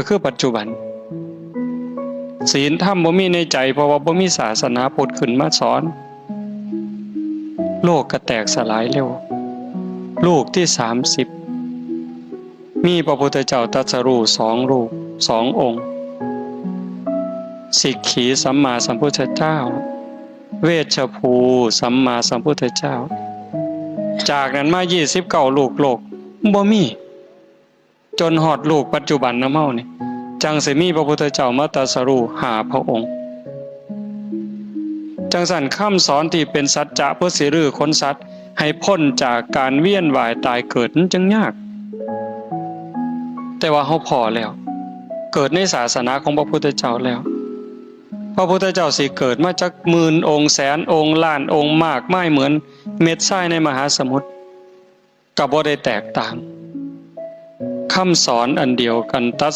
ก็คือปัจจุบันศีลธรรมบ่มีในใจเพราะว่าบ่มีศาสนาพุทธขึ้นมาสอนโลกก็แตกสลายเร็วลูกที่30มีพระพุทธเจ้าตรัสรู้2รูป2องค์สิกขีสัมมาสัมพุทธเจ้าเวชภูสัมมาสัมพุทธเจ้าจากนั้นมา29ลูกโลกบ่มีจนฮอดลูกปัจจุบันนำเฮานี่จังสิมีพระพุทธเจ้ามาตรัสรู้5พระองค์จังสั่นคำสอนที่เป็นสัจจะเพื่อสิรื้อคนสัตว์ให้พ้นจากการเวียนว่ายตายเกิดนั้นจึงยากแต่ว่าเฮาพอแล้วเกิดในศาสนาของพระพุทธเจ้าแล้วพระพุทธเจ้าสิเกิดมาจากหมื่นองค์แสนองค์ล้านองค์มากมายเหมือนเม็ดทรายในมหาสมุทรก็บ่ได้แตกต่างคำสอนอันเดียวกันตรัส